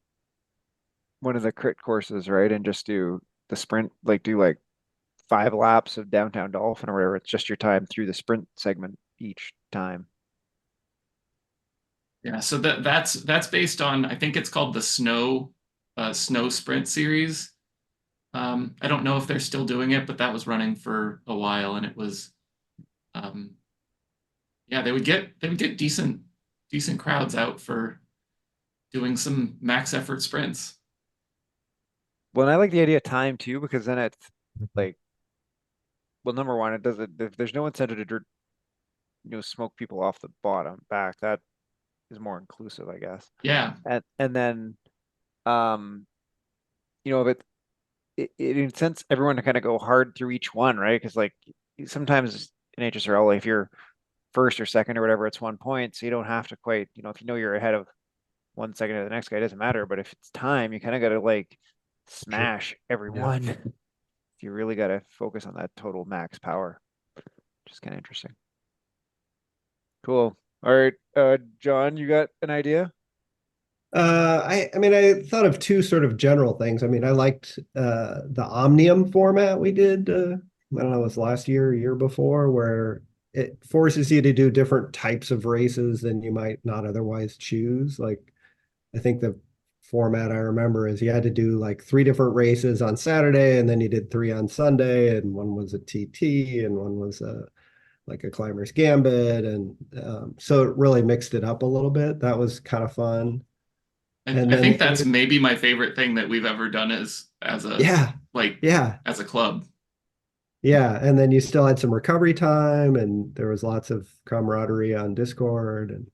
one of the crit courses, right? And just do the sprint, like do like 5 laps of downtown Dolphin or whatever. It's just your time through the sprint segment each time. Yeah, so that's based on, I think it's called the Snow Sprint series. I don't know if they're still doing it, but that was running for a while, and it was, yeah, they would get decent decent crowds out for doing some max effort sprints. Well, and I like the idea of time too, because then it's like, well, number one, it doesn't, if there's no incentive to, smoke people off the bottom back, that is more inclusive, I guess. Yeah. And then, um, if it incents everyone to kind of go hard through each one, right? Because like sometimes in HSRL, if you're first or second or whatever, it's 1 point, so you don't have to quite, if you know you're ahead of 1 second of the next guy, it doesnit matter. But if it's time, you kind of got to like Sure. smash everyone. You really got to focus on that total max power, which is kind of interesting. Cool. All right, John, you got an idea? I mean, I thought of two sort of general things. I mean, I liked the Omnium format we did. I don't know, it was last year, year before, where it forces you to do different types of races than you might not otherwise choose. Like, I think the format I remember is you had to do like 3 different races on Saturday, and then you did 3 on Sunday, and one was a TT, and one was like a climber's gambit, and so it really mixed it up a little bit. That was kind of fun. And I then think the that's other, maybe my favorite thing that we've ever done as a yeah, like yeah, as a club. yeah. And then you still had some recovery time, and there was lots of camaraderie on Discord, and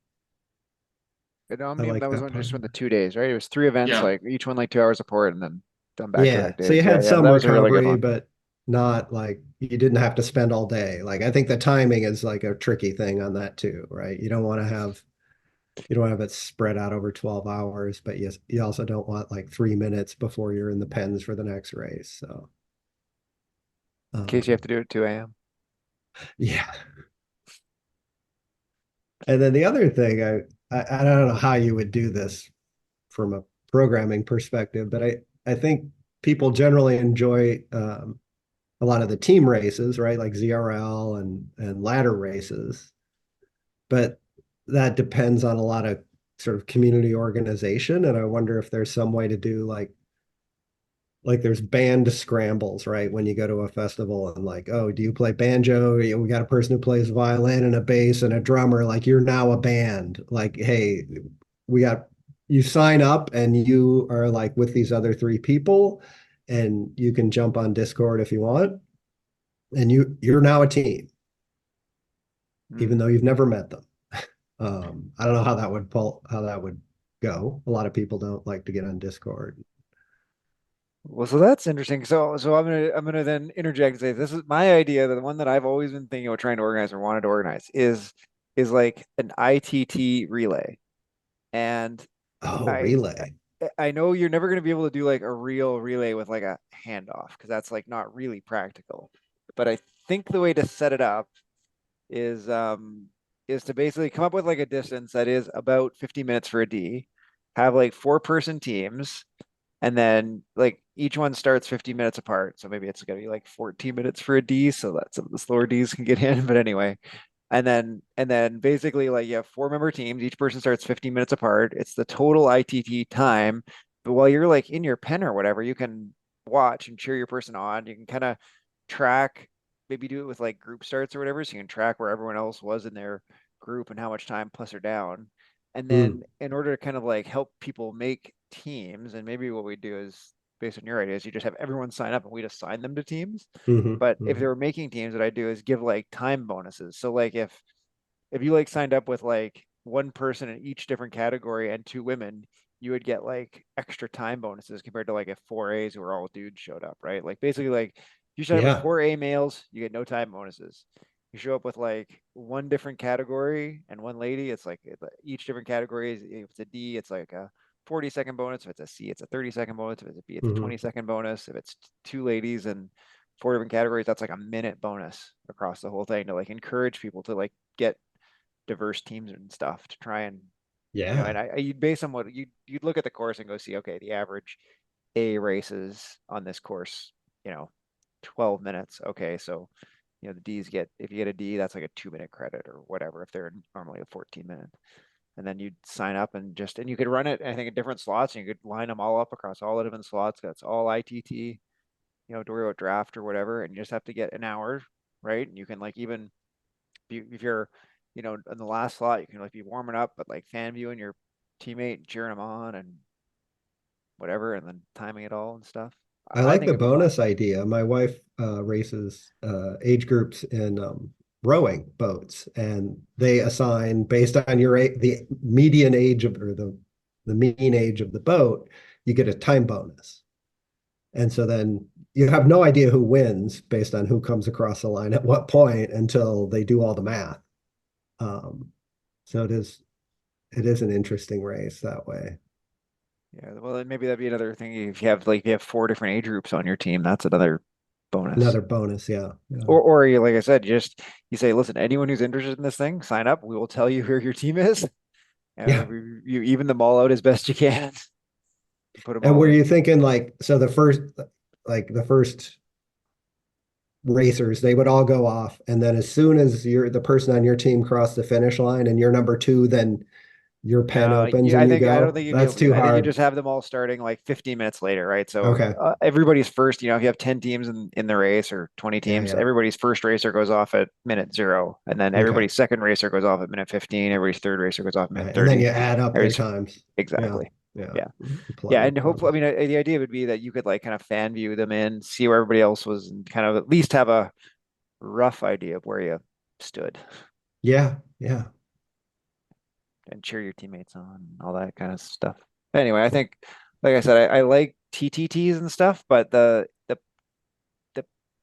At I Omnium, like that was that one part just of when the it. 2 days, right? It was 3 events, Yeah. like each one like 2 hours apart, and then done Yeah, back-to-back so you days. Yeah, had yeah, some that was a really good recovery, one. but not like you didn't have to spend all day. Like I think the timing is like a tricky thing on that too, right? You don't have it spread out over 12 hours, but you also don't want like 3 minutes before you're in the pens for the next race. So In case you have um, to do it at 2 a.m. yeah. And then the other thing, I don't know how you would do this from a programming perspective, but I think people generally enjoy a lot of the team races, right? Like ZRL and ladder races. But that depends on a lot of sort of community organization. And I wonder if there's some way to do like there's band scrambles, right? When you go to a festival and like, oh, do you play banjo? We got a person who plays violin and a bass and a drummer. Like you're now a band. Like, hey, we got you sign up and you are like with these other 3 people, and you can jump on Discord if you want, and you're now a team, even Hmm. though you've never met them. I don't know how that would go. A lot of people don't like to get on Discord. Well, so that's interesting. So I'm gonna then interject and say this is my idea. The one that I've always been thinking about trying to organize or wanted to organize is like an ITT relay. And Oh, I relay. I know you're never gonna be able to do like a real relay with like a handoff because that's like not really practical. But I think the way to set it up is um is to basically come up with like a distance that is about 50 minutes for a D, have like 4-person teams, and then like each one starts 50 minutes apart. So maybe it's gonna be like 14 minutes for a D so that some of the slower Ds can get in. But anyway, and then basically like you have 4-member teams, each person starts 15 minutes apart. It's the total ITT time. But while you're like in your pen or whatever, you can watch and cheer your person on. You can kind of track, maybe do it with like group starts or whatever, so you can track where everyone else was in their group and how much time plus or down. And Mm, then in order to kind of like help people make teams, and maybe what we do is based on your ideas, you just have everyone sign up and we just assign them to teams. But if they mhm. were making teams, what I do is give like time bonuses. So like if you like signed up with like one person in each different category and 2 women, you would get like extra time bonuses compared to like if 4 A's who were all dudes showed up, right? Like basically like if you sign up with Yeah. 4 A males, you get no time bonuses. You show up with like one different category and one lady, it's like each different category is, if it's a D, it's like a 40-second bonus. If it's a C, it's a 30-second bonus. If it's a B, it's a Mhm. 20-second bonus. If it's 2 ladies and 4 different categories, that's like a minute bonus across the whole thing to like encourage people to like get diverse teams and stuff to try and and Yeah. you'd based on what you'd look at the course and go see, okay, the average A races on this course, you know, 12 minutes. Okay, so the D's get, if you get a D, that's like a 2-minute credit or whatever if they're normally a 14 minute. And then you'd sign up and you could run it, I think, in different slots, and you could line them all up across all the different slots. That's all ITT, to worry about draft or whatever, and you just have to get an hour, right? And you can like even if you're you know, in the last slot, you can like be warming up, but like fan viewing your teammate, cheering them on and whatever, and then timing it all and stuff. I I like think the it'd be fun. bonus idea. My wife races age groups in rowing boats, and they assign based on the median age of or the mean age of the boat, you get a time bonus. And so then you have no idea who wins based on who comes across the line at what point until they do all the math. Um, so it is an interesting race that way. Yeah, well, then maybe that'd be another thing. If you have four different age groups on your team, that's another bonus. Another bonus, yeah. Yeah. Or you, like I said, you say, listen, anyone who's interested in this thing, sign up. We will tell you who your team is, Yeah. and you even them all out as best you can. Put them And all were in. you thinking like so the first racers, they would all go off, and then as soon as you're the person on your team crossed the finish line and you're number two, then your pen No, opens I and you think I don't go? think you'd be able That's to do too that. I think you hard. just have them all starting like 15 minutes later, right? So Okay. everybody's first, you know, if you have 10 teams in the race or 20 Yeah, teams, yeah. everybody's first racer goes off at minute zero, and then Okay. everybody's second racer goes off at minute 15, everybody's third racer goes off at minute Right. And then 30. you add up their Everybody's times. Yeah. exactly. Yeah. Yeah. Yeah, Play. and hopefully, I mean, the idea would be that you could like kind of fan view them in, see where everybody else was, and kind of at least have a rough idea of where you stood Yeah. Yeah. and cheer your teammates on and all that kind of stuff. Anyway, I think, like I said, I like TTTs and stuff, but the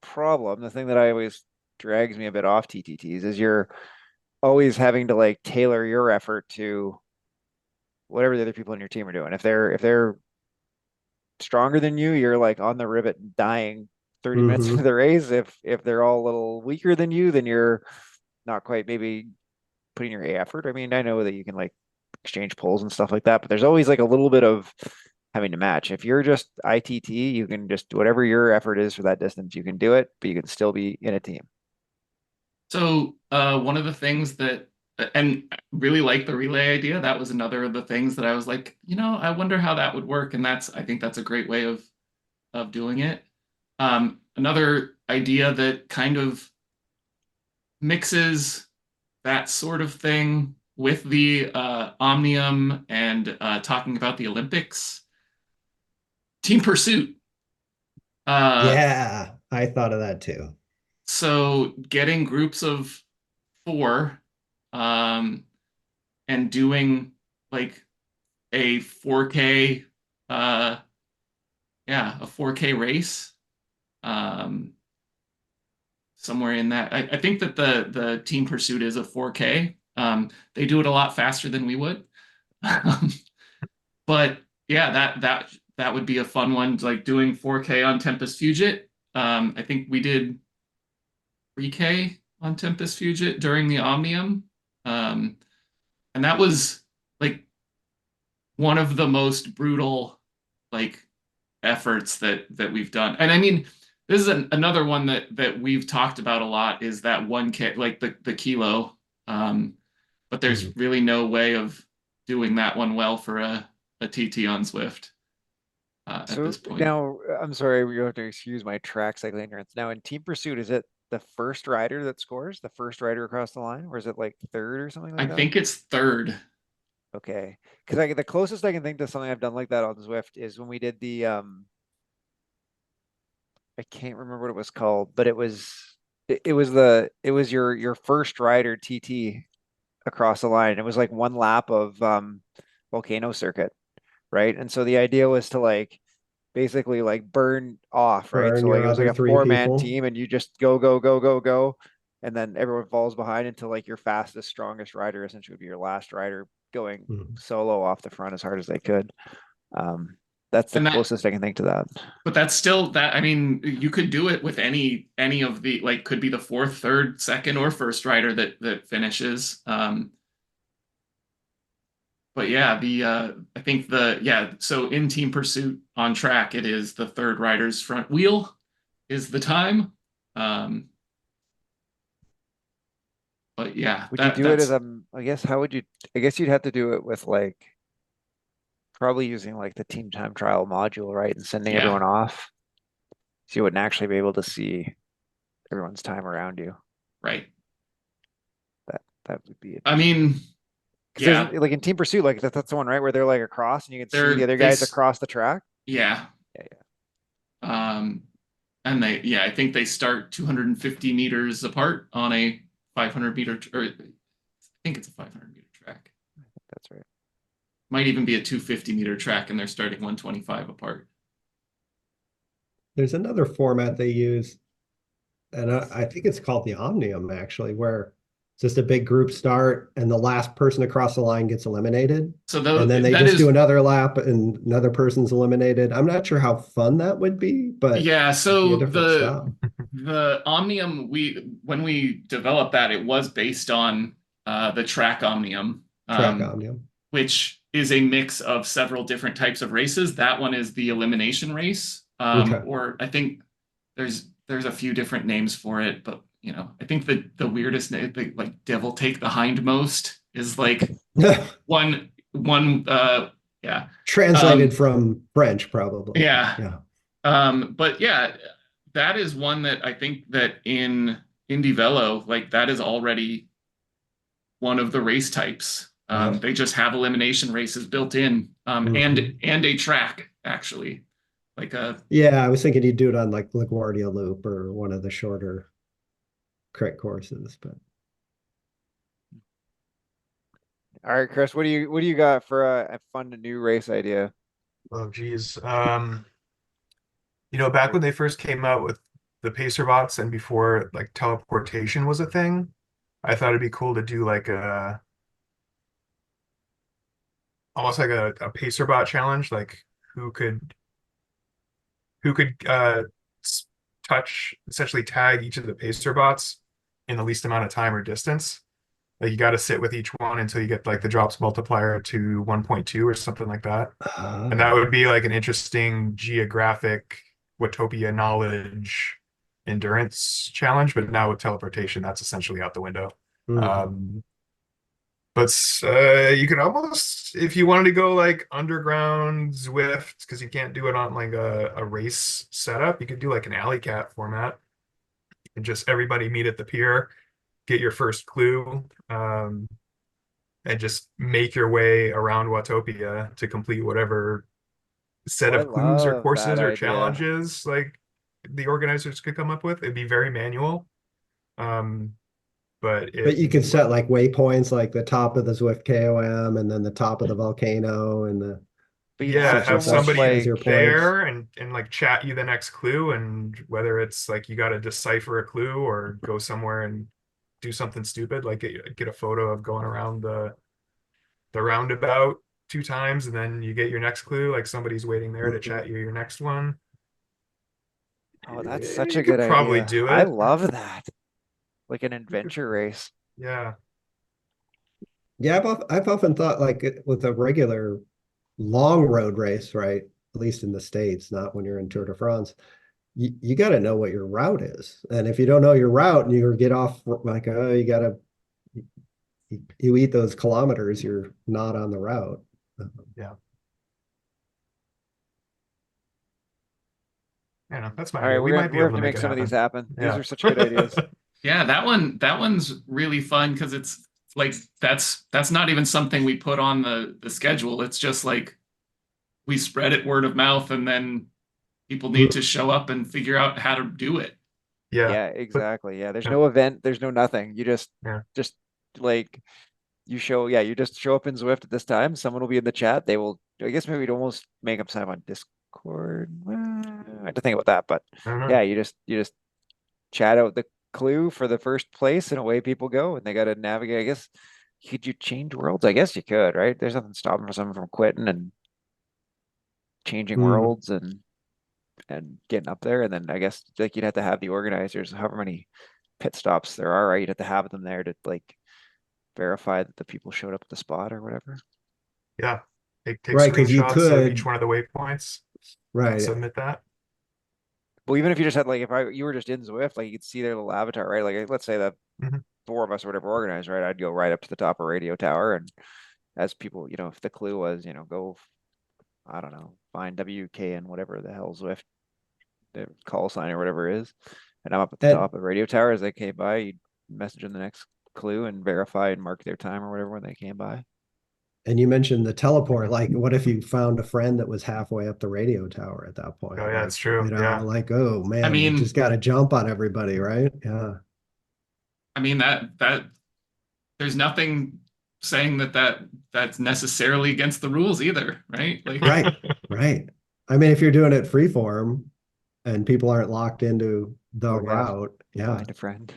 problem, the thing that I always drags me a bit off TTTs is you're always having to like tailor your effort to whatever the other people in your team are doing. If they're stronger than you, you're like on the rivet dying 30 minutes into Hmm. the race. If they're all a little weaker than you, then you're not quite maybe putting your A effort. I mean, I know that you can like exchange polls and stuff like that, but there's always like a little bit of having to match. If you're just ITT, you can just whatever your effort is for that distance, you can do it, but you can still be in a team. So one of the things that, and I really like the relay idea. That was another of the things that I was like, I wonder how that would work. And I think that's a great way of doing it. Another idea that kind of mixes that sort of thing with the Omnium and talking about the Olympics, Team Pursuit. Uh, Yeah. I thought of that too. so getting groups of four um, and doing like a 4K, uh, a 4K race, um, somewhere in that. I think that the Team Pursuit is a 4K. They do it a lot faster than we would. But yeah, that would be a fun one, like doing 4K on Tempest Fugit. I think we did 3K on Tempest Fugit during the Omnium. Um, and that was like one of the most brutal like efforts that we've done. And I mean, this is another one that we've talked about a lot is that 1K, like the kilo. But there's Mhm. really no way of doing that one well for a TT on Swift at So this point. now I'm sorry, you have to excuse my track cycling ignorance. Now in Team Pursuit, is it the first rider that scores, the first rider across the line, or is it like third or something I like that? think it's third. Okay, because the closest I can think to something I've done like that on Zwift is when we did the I can't remember what it was called, but it was your first rider TT across the line. It was like one lap of volcano circuit, right? And so the idea was to like basically like burn off, right? Burn So like your it was like other a three four-man people. team and you just go, go, go, go, go. And then everyone falls behind until like your fastest, strongest rider essentially would be your last rider going Mhm. solo off the front as hard as they could. Um, that's the And that closest I can think to that. but that's still that I mean, you could do it with any of the like could be the fourth, third, second, or first rider that finishes. But yeah, the I think so in Team Pursuit on track, it is the third rider's front wheel is the time. Um, but yeah, Would you that do it as that's I guess how would you I guess you'd have to do it with like probably using like the team time trial module, right? And sending yeah, everyone off. So you wouldn't actually be able to see everyone's time around you. right. That would be I mean, because yeah, there's like in Team Pursuit, like that's the one, right, where they're like across and you can see the they're other they guys s- across the track. yeah. Yeah, Um, and I think they start 250 meters apart on a 500 meter, or I think it's a 500-meter track. that's right. Might even be a 250-meter track, and they're starting 125 apart. There's another format they use, and I think it's called the Omnium, actually, where it's just a big group start and the last person across the line gets eliminated. So And then they that just do is, another lap and another person's eliminated. I'm not sure how fun that would be, but yeah. it'd be a So different style. the Omnium, when we developed that, it was based on the track Omnium, Track Omnium. which is a mix of several different types of races. That one is the elimination race, Okay. or I think there's a few different names for it, but I think the weirdest name, like Devil Take the Hindmost, is like one yeah. Translated from French, probably. Yeah. Yeah. But yeah, that is one that I think that in Indie Velo, like that is already one of the race types. Yeah. They just have elimination races built in, Mhm. and a track actually, like a Yeah, I was thinking you'd do it on like LaGuardia Loop or one of the shorter crit courses, but All right, Chris, what do you got for a fun new race idea? Oh, geez. Back when they first came out with the Pacer bots and before like teleportation was a thing, I thought it'd be cool to do like almost like a Pacer bot challenge, like who could who could touch essentially tag each of the Pacer bots in the least amount of time or distance. Like you got to sit with each one until you get like the drops multiplier to 1.2 or something like that. And that would be like an interesting geographic Watopia knowledge endurance challenge. But now with teleportation, that's essentially out the window. Mhm. But you could almost, if you wanted to go like underground Zwift, because you can't do it on like a race setup, you could do like an alley cat format and just everybody meet at the pier, get your first clue, and just make your way around Watopia to complete whatever set Oh, I of clues or love that courses or idea. challenges like the organizers could come up with. It'd be very manual. Um, but But it you could set like waypoints, like the top of the Zwift KOM and then the top of the volcano and the But you'd yeah, have to such and have such almost somebody as like your points. there and like chat you the next clue, and whether it's like you got to decipher a clue or go somewhere and do something stupid, like get a photo of going around the roundabout 2 times, and then you get your next clue, like somebody's waiting there to Mhm. chat you your next one. oh, that's such a You good could probably idea. do I it. love that. Like an You could, adventure race. yeah. Yeah, I've often thought like with a regular long road race, right? At least in the States, not when you're in Tour de France. You got to know what your route is. And if you don't know your route and you get off like, oh, you eat those kilometers, you're not on the route. Yeah. I know, that's my All right, idea. We might we're be gonna able have to to make make it some of these happen. happen. These Yeah. are such good ideas. Yeah, that one's really fun because it's like that's not even something we put on the schedule. It's just like we spread it word of mouth, and then people need to show up and figure out how to do it. Yeah. Yeah, But exactly. Yeah, there's yeah. no event, there's no nothing. You Yeah. just like you just show up in Zwift at this time. Someone will be in the chat. They will, I guess maybe we'd almost make them sign up on Discord. I have to think about that, but I don't know. yeah, you just chat out the clue for the first place and away people go and they got to navigate. I guess could you change worlds? I guess you could, right? There's nothing stopping for someone from quitting and changing Mm. worlds and getting up there. And then I guess like you'd have to have the organizers, however many pit stops there are, right? You'd have to have them there to like verify that the people showed up at the spot or whatever. Yeah. Take Right, because you screenshots of each could, one of the waypoints and right. submit that. Well, even if you just had like if you were just in Zwift, like you could see their little avatar, right? Like let's say that Mhm. four of us or whatever organized, right? I'd go right up to the top of radio tower and as people, if the clue was, go, I don't know, find WK and whatever the hell Zwift the call sign or whatever is, and I'm up at the And top of radio tower as they came by, you message them the next clue and verify and mark their time or whatever when they came by. And you mentioned the teleport. Like, what if you found a friend that was halfway up the radio tower at that point? Oh yeah, Like, it's true. you know, Yeah. like, oh I man, you mean, just got to jump on everybody, right? Yeah. I mean that there's nothing saying that's necessarily against the rules either, right? Like, Right. Right. I mean, if you're doing it freeform and people aren't locked into the Oh, yeah. route, yeah. Find a friend.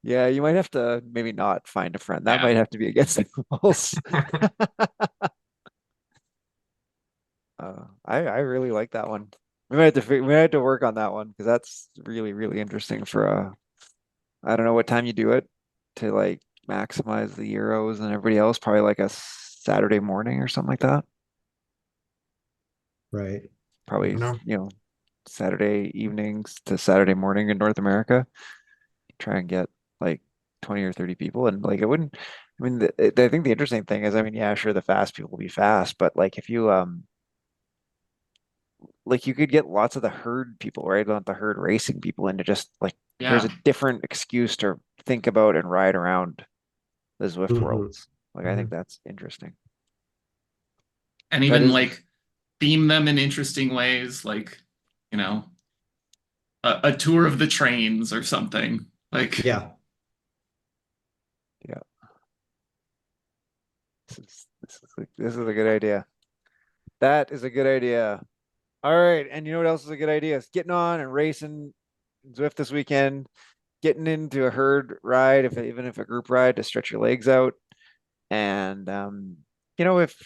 Yeah, you might have to maybe not find a friend. That Yeah. might have to be against the rules. I really like that one. We might have to work on that one because that's really, really interesting for I don't know what time you do it to like maximize the euros and everybody else, probably like a Saturday morning or something like that. Right. Probably, don't know. you know, Saturday evenings to Saturday morning in North America. Try and get like 20 or 30 people. And like, it wouldn't, I mean, I think the interesting thing is, I mean, yeah, sure, the fast people will be fast, but like if you, like you could get lots of the herd people, right? Not the herd racing people into just like, there's a yeah. different excuse to think about and ride around the Zwift Mhm. worlds. Like, I think Mhm. that's interesting. And That even is, like theme them in interesting ways, like, you know, a tour of the trains or something. Like, Yeah. yeah, this is a good idea. That is a good idea. All right. And you know what else is a good idea? It's getting on and racing Zwift this weekend, getting into a herd ride, even if a group ride to stretch your legs out. And you know, if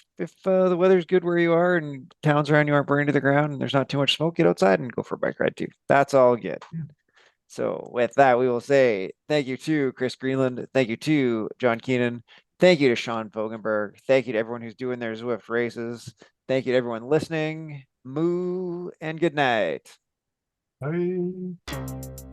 the weather's good where you are and towns around you aren't burning to the ground and there's not too much smoke, get outside and go for a bike ride too. That's all good. Yeah. So with that, we will say thank you to Chris Greenland. Thank you to John Keenan. Thank you to Sean Fogenberg. Thank you to everyone who's doing their Zwift races. Thank you to everyone listening. Moo and good night. Bye.